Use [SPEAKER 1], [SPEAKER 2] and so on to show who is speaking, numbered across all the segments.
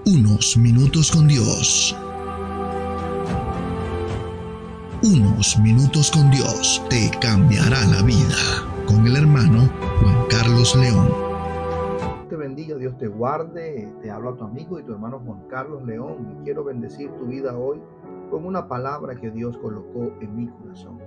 [SPEAKER 1] Unos minutos con Dios. Unos minutos con Dios te cambiará la vida. Con el hermano Juan Carlos León.
[SPEAKER 2] Te bendiga, Dios te guarde. Te habla tu amigo y tu hermano Juan Carlos León y quiero bendecir tu vida hoy con una palabra que Dios colocó en mi corazón.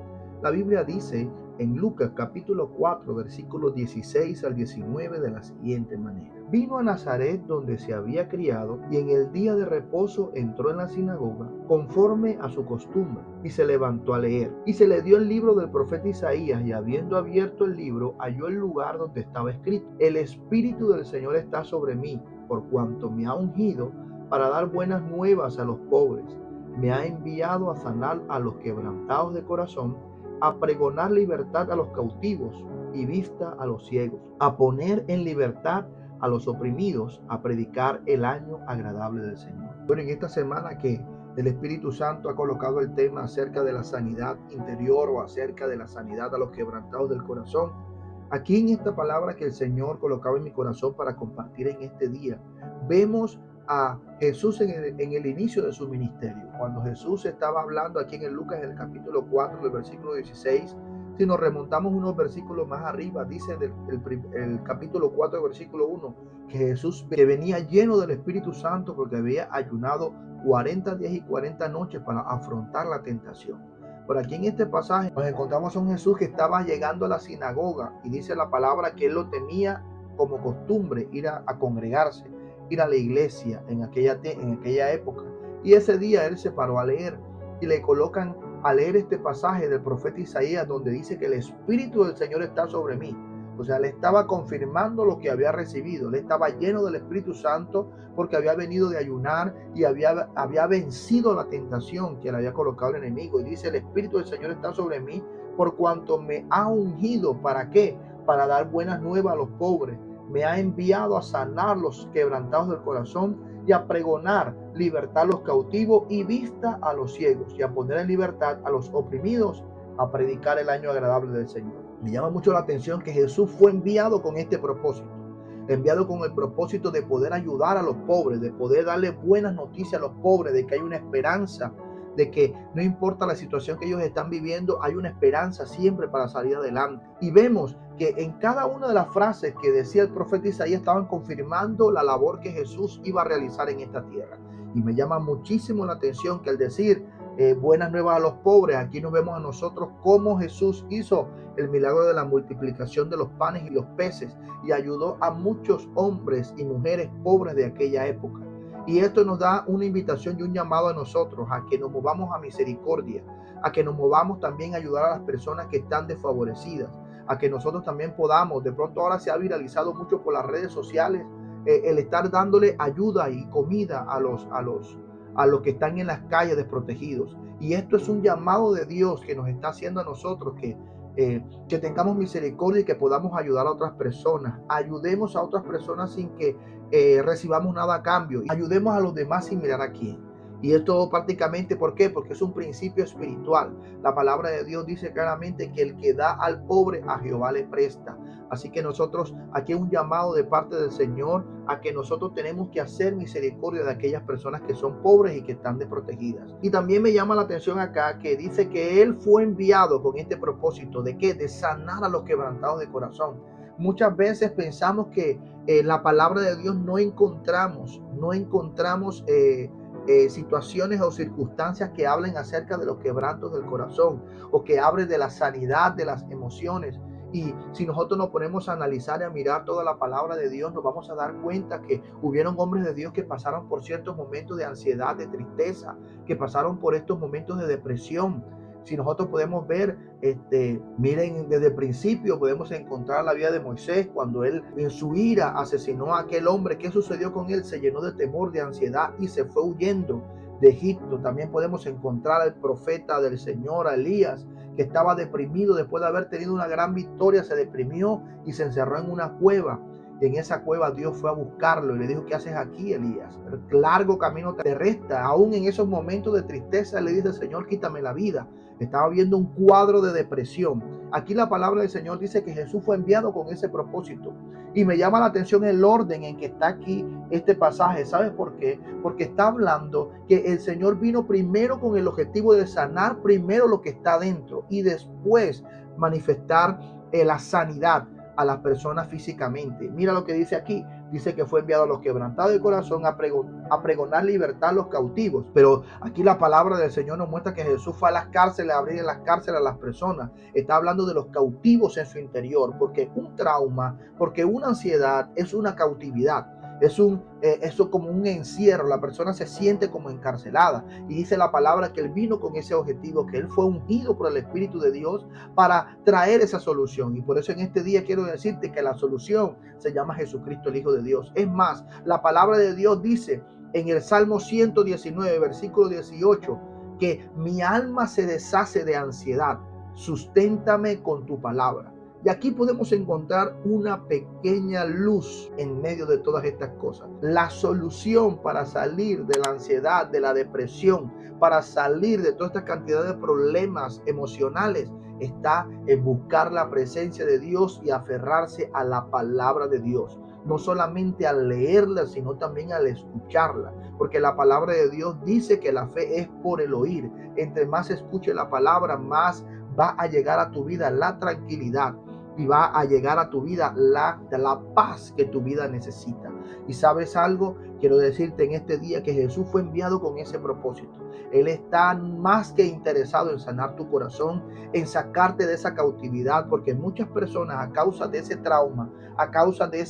[SPEAKER 2] La Biblia dice en Lucas capítulo 4 versículos 16 al 19 de la siguiente manera: Vino a Nazaret donde se había criado y en el día de reposo entró en la sinagoga conforme a su costumbre y se levantó a leer. Y se le dio el libro del profeta Isaías y habiendo abierto el libro halló el lugar donde estaba escrito: El Espíritu del Señor está sobre mí, por cuanto me ha ungido para dar buenas nuevas a los pobres. Me ha enviado a sanar a los quebrantados de corazón, a pregonar libertad a los cautivos y vista a los ciegos, a poner en libertad a los oprimidos, a predicar el año agradable del Señor. Bueno, en esta semana que el Espíritu Santo ha colocado el tema acerca de la sanidad interior o acerca de la sanidad a los quebrantados del corazón, aquí en esta palabra que el Señor colocaba en mi corazón para compartir en este día, vemos a Jesús en el inicio de su ministerio. Cuando Jesús estaba hablando aquí en Lucas, en el capítulo 4, del versículo 16, si nos remontamos unos versículos más arriba, dice el capítulo 4, versículo 1, que Jesús que venía lleno del Espíritu Santo porque había ayunado 40 días y 40 noches para afrontar la tentación. Por aquí en este pasaje nos encontramos a un Jesús que estaba llegando a la sinagoga y dice la palabra que él lo tenía como costumbre ir a congregarse, ir a la iglesia en aquella época. Y ese día él se paró a leer y le colocan a leer este pasaje del profeta Isaías donde dice que el Espíritu del Señor está sobre mí. O sea, le estaba confirmando lo que había recibido. Él estaba lleno del Espíritu Santo porque había venido de ayunar y había vencido la tentación que le había colocado el enemigo. Y dice, el Espíritu del Señor está sobre mí por cuanto me ha ungido. ¿Para qué? Para dar buenas nuevas a los pobres. Me ha enviado a sanar los quebrantados del corazón y a pregonar libertad a los cautivos y vista a los ciegos y a poner en libertad a los oprimidos, a predicar el año agradable del Señor. Me llama mucho la atención que Jesús fue enviado con este propósito, enviado con el propósito de poder ayudar a los pobres, de poder darle buenas noticias a los pobres, de que hay una esperanza, de que no importa la situación que ellos están viviendo, hay una esperanza siempre para salir adelante. Y vemos que en cada una de las frases que decía el profeta Isaías estaban confirmando la labor que Jesús iba a realizar en esta tierra. Y me llama muchísimo la atención que al decir buenas nuevas a los pobres, aquí nos vemos a nosotros cómo Jesús hizo el milagro de la multiplicación de los panes y los peces y ayudó a muchos hombres y mujeres pobres de aquella época. Y esto nos da una invitación y un llamado a nosotros a que nos movamos a misericordia, a que nos movamos también a ayudar a las personas que están desfavorecidas, a que nosotros también podamos, de pronto ahora se ha viralizado mucho por las redes sociales, el estar dándole ayuda y comida a los que están en las calles desprotegidos. Y esto es un llamado de Dios que nos está haciendo a nosotros que tengamos misericordia y que podamos ayudar a otras personas. Ayudemos a otras personas sin que recibamos nada a cambio. Ayudemos a los demás sin mirar a quién. Y esto prácticamente, ¿por qué? Porque es un principio espiritual. La palabra de Dios dice claramente que el que da al pobre a Jehová le presta. Así que nosotros, aquí es un llamado de parte del Señor a que nosotros tenemos que hacer misericordia de aquellas personas que son pobres y que están desprotegidas. Y también me llama la atención acá que dice que Él fue enviado con este propósito. ¿De qué? De sanar a los quebrantados de corazón. Muchas veces pensamos que en la palabra de Dios no encontramos situaciones o circunstancias que hablen acerca de los quebrantos del corazón o que hablen de la sanidad de las emociones. Y si nosotros nos ponemos a analizar y a mirar toda la palabra de Dios, nos vamos a dar cuenta que hubieron hombres de Dios que pasaron por ciertos momentos de ansiedad, de tristeza, que pasaron por estos momentos de depresión. Si nosotros podemos ver, miren, desde el principio podemos encontrar la vida de Moisés cuando él en su ira asesinó a aquel hombre. ¿Qué sucedió con él? Se llenó de temor, de ansiedad y se fue huyendo de Egipto. También podemos encontrar al profeta del Señor, a Elías, que estaba deprimido después de haber tenido una gran victoria, se deprimió y se encerró en una cueva. Y en esa cueva Dios fue a buscarlo y le dijo: ¿qué haces aquí, Elías? El largo camino te resta. Aún en esos momentos de tristeza le dice: Señor, quítame la vida. Estaba viendo un cuadro de depresión. Aquí la palabra del Señor dice que Jesús fue enviado con ese propósito. Y me llama la atención el orden en que está aquí este pasaje. ¿Sabes por qué? Porque está hablando que el Señor vino primero con el objetivo de sanar primero lo que está dentro y después manifestar la sanidad a las personas físicamente. Mira lo que dice aquí. Dice que fue enviado a los quebrantados de corazón a pregonar libertad a los cautivos. Pero aquí la palabra del Señor nos muestra que Jesús fue a las cárceles, a abrir las cárceles a las personas. Está hablando de los cautivos en su interior, porque un trauma, porque una ansiedad es una cautividad. Eso como un encierro, la persona se siente como encarcelada. Y dice la palabra que Él vino con ese objetivo, que Él fue ungido por el Espíritu de Dios para traer esa solución. Y por eso en este día quiero decirte que la solución se llama Jesucristo, el Hijo de Dios. Es más, la palabra de Dios dice en el Salmo 119, versículo 18, que mi alma se deshace de ansiedad, susténtame con tu palabra. Y aquí podemos encontrar una pequeña luz en medio de todas estas cosas. La solución para salir de la ansiedad, de la depresión, para salir de toda esta cantidad de problemas emocionales, está en buscar la presencia de Dios y aferrarse a la palabra de Dios. No solamente al leerla, sino también al escucharla. Porque la palabra de Dios dice que la fe es por el oír. Entre más escuche la palabra, más va a llegar a tu vida la tranquilidad. Y va a llegar a tu vida la paz que tu vida necesita. Y sabes algo, quiero decirte en este día que Jesús fue enviado con ese propósito. Él está más que interesado en sanar tu corazón, en sacarte de esa cautividad, porque muchas personas a causa de ese trauma, a causa de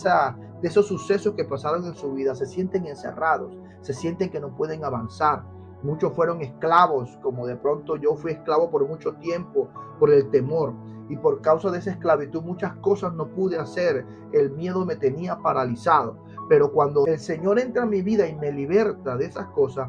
[SPEAKER 2] esos sucesos que pasaron en su vida, se sienten encerrados, se sienten que no pueden avanzar. Muchos fueron esclavos, como de pronto yo fui esclavo por mucho tiempo, por el temor. Y por causa de esa esclavitud muchas cosas no pude hacer. El miedo me tenía paralizado. Pero cuando el Señor entra en mi vida y me liberta de esas cosas,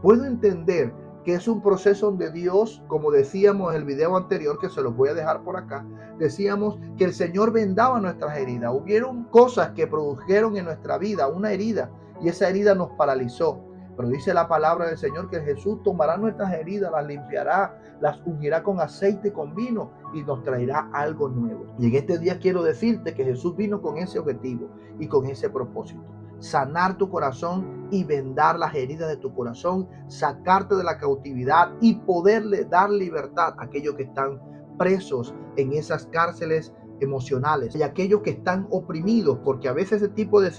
[SPEAKER 2] puedo entender que es un proceso donde Dios, como decíamos en el video anterior, que se los voy a dejar por acá, decíamos que el Señor vendaba nuestras heridas. Hubieron cosas que produjeron en nuestra vida una herida y esa herida nos paralizó. Pero dice la palabra del Señor que Jesús tomará nuestras heridas, las limpiará, las ungirá con aceite y con vino y nos traerá algo nuevo. Y en este día quiero decirte que Jesús vino con ese objetivo y con ese propósito. Sanar tu corazón y vendar las heridas de tu corazón, sacarte de la cautividad y poderle dar libertad a aquellos que están presos en esas cárceles emocionales y aquellos que están oprimidos, porque a veces este tipo de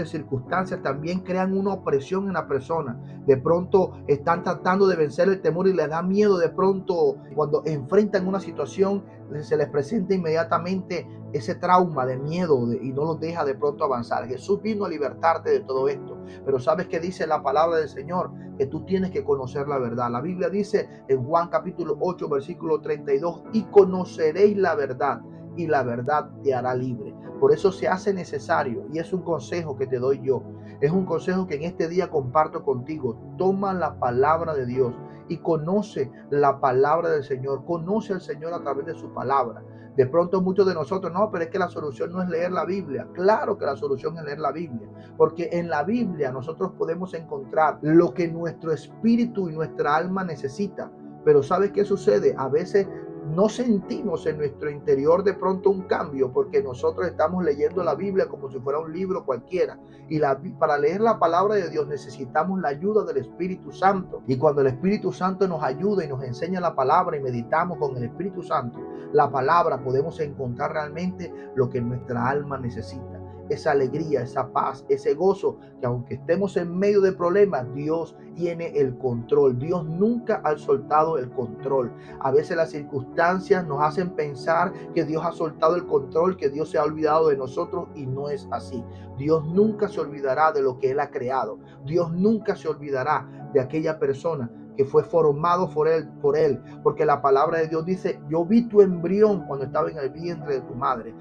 [SPEAKER 2] circunstancias también crean una opresión en la persona. De pronto están tratando de vencer el temor y les da miedo. De pronto, cuando enfrentan una situación, se les presenta inmediatamente ese trauma de miedo y no los deja de pronto avanzar. Jesús vino a libertarte de todo esto. Pero ¿sabes qué dice la palabra del Señor? Que tú tienes que conocer la verdad. La Biblia dice en Juan capítulo 8, versículo 32, y conoceréis la verdad, y la verdad te hará libre. Por eso se hace necesario, y es un consejo que te doy yo, es un consejo que en este día comparto contigo. Toma la palabra de Dios y conoce la palabra del Señor, conoce al Señor a través de su palabra. De pronto muchos de nosotros, no, pero es que la solución no es leer la Biblia. Claro que la solución es leer la Biblia, porque en la Biblia nosotros podemos encontrar lo que nuestro espíritu y nuestra alma necesita. Pero ¿sabes qué sucede? A veces no sentimos en nuestro interior de pronto un cambio porque nosotros estamos leyendo la Biblia como si fuera un libro cualquiera. Y para leer la palabra de Dios necesitamos la ayuda del Espíritu Santo. Y cuando el Espíritu Santo nos ayuda y nos enseña la palabra y meditamos con el Espíritu Santo la palabra, podemos encontrar realmente lo que nuestra alma necesita. Esa alegría, esa paz, ese gozo, que aunque estemos en medio de problemas, Dios tiene el control. Dios nunca ha soltado el control. A veces las circunstancias nos hacen pensar que Dios ha soltado el control, que Dios se ha olvidado de nosotros, y no es así. Dios nunca se olvidará de lo que Él ha creado. Dios nunca se olvidará de aquella persona que fue formado por él, porque la palabra de Dios dice: yo vi tu embrión cuando estaba en el vientre de tu madre,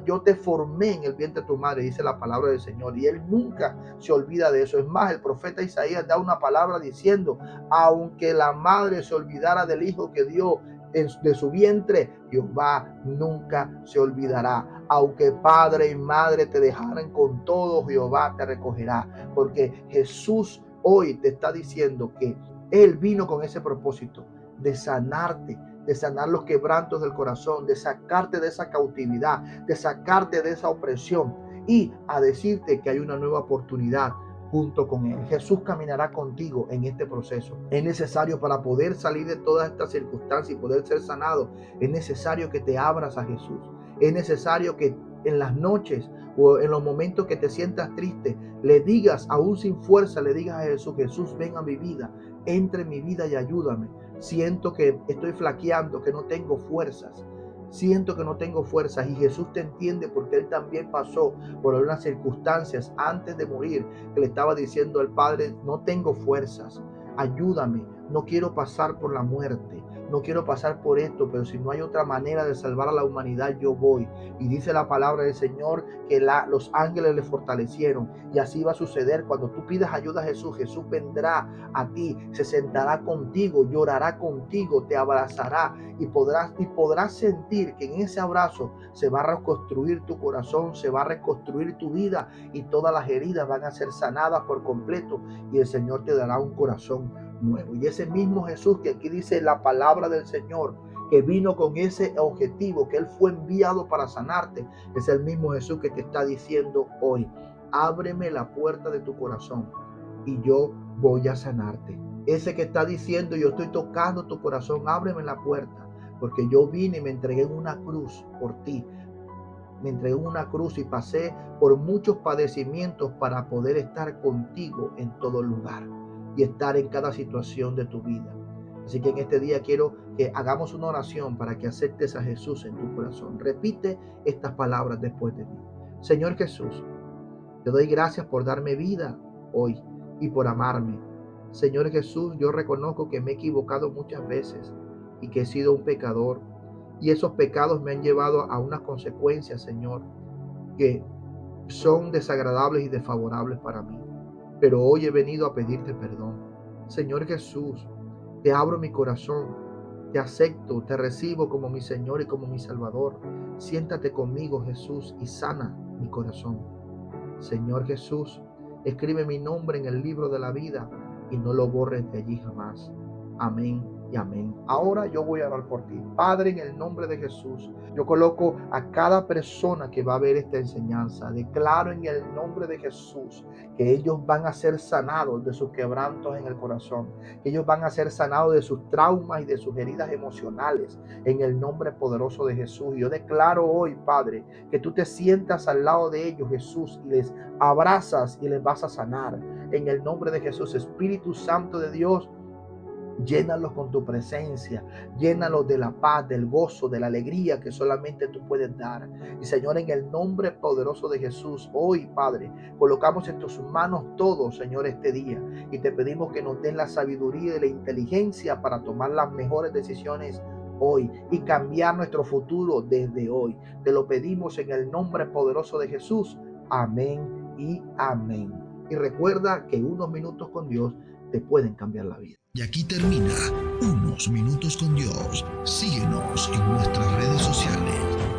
[SPEAKER 2] yo te formé en el vientre de tu madre, dice la palabra del Señor, y Él nunca se olvida de eso. Es más, el profeta Isaías da una palabra diciendo: aunque la madre se olvidara del hijo que dio de su vientre, Jehová nunca se olvidará. Aunque padre y madre te dejaran, con todo Jehová te recogerá, porque Jesús hoy te está diciendo que Él vino con ese propósito de sanarte, de sanar los quebrantos del corazón, de sacarte de esa cautividad, de sacarte de esa opresión y a decirte que hay una nueva oportunidad junto con Él. Jesús caminará contigo en este proceso. Es necesario para poder salir de todas estas circunstancias y poder ser sanado. Es necesario que te abras a Jesús. Es necesario que en las noches o en los momentos que te sientas triste, le digas, aún sin fuerza, le digas a Jesús: Jesús, ven a mi vida, entre en mi vida y ayúdame. Siento que estoy flaqueando, que no tengo fuerzas. Siento que no tengo fuerzas, y Jesús te entiende porque Él también pasó por unas circunstancias antes de morir, que le estaba diciendo al Padre: no tengo fuerzas, ayúdame, no quiero pasar por la muerte, no quiero pasar por esto, pero si no hay otra manera de salvar a la humanidad, yo voy. Y dice la palabra del Señor que los ángeles le fortalecieron, y así va a suceder cuando tú pidas ayuda a Jesús. Jesús vendrá a ti, se sentará contigo, llorará contigo, te abrazará, y podrás sentir que en ese abrazo se va a reconstruir tu corazón, se va a reconstruir tu vida, y todas las heridas van a ser sanadas por completo, y el Señor te dará un corazón nuevo. Y ese mismo Jesús que aquí dice la palabra del Señor, que vino con ese objetivo, que Él fue enviado para sanarte, es el mismo Jesús que te está diciendo hoy: ábreme la puerta de tu corazón y yo voy a sanarte. Ese que está diciendo: yo estoy tocando tu corazón, ábreme la puerta, porque yo vine y me entregué en una cruz por ti. Me entregué en una cruz y pasé por muchos padecimientos para poder estar contigo en todo lugar y estar en cada situación de tu vida. Así que en este día quiero que hagamos una oración para que aceptes a Jesús en tu corazón. Repite estas palabras después de mí. Señor Jesús, te doy gracias por darme vida hoy y por amarme. Señor Jesús, yo reconozco que me he equivocado muchas veces y que he sido un pecador. Y esos pecados me han llevado a unas consecuencias, Señor, que son desagradables y desfavorables para mí. Pero hoy he venido a pedirte perdón. Señor Jesús, te abro mi corazón, te acepto, te recibo como mi Señor y como mi Salvador. Siéntate conmigo, Jesús, y sana mi corazón. Señor Jesús, escribe mi nombre en el libro de la vida y no lo borres de allí jamás. Amén y amén. Ahora yo voy a orar por ti. Padre, en el nombre de Jesús, yo coloco a cada persona que va a ver esta enseñanza. Declaro en el nombre de Jesús que ellos van a ser sanados de sus quebrantos en el corazón, que ellos van a ser sanados de sus traumas y de sus heridas emocionales, en el nombre poderoso de Jesús. Yo declaro hoy, Padre, que tú te sientas al lado de ellos, Jesús, y les abrazas y les vas a sanar. En el nombre de Jesús, Espíritu Santo de Dios, llénalos con tu presencia, llénalos de la paz, del gozo, de la alegría que solamente tú puedes dar. Y Señor, en el nombre poderoso de Jesús, hoy, Padre, colocamos en tus manos todo, Señor, este día, y te pedimos que nos des la sabiduría y la inteligencia para tomar las mejores decisiones hoy y cambiar nuestro futuro desde hoy. Te lo pedimos en el nombre poderoso de Jesús. Amén y amén. Y recuerda que unos minutos con Dios te pueden cambiar la vida.
[SPEAKER 1] Y aquí termina Unos Minutos con Dios. Síguenos en nuestras redes sociales.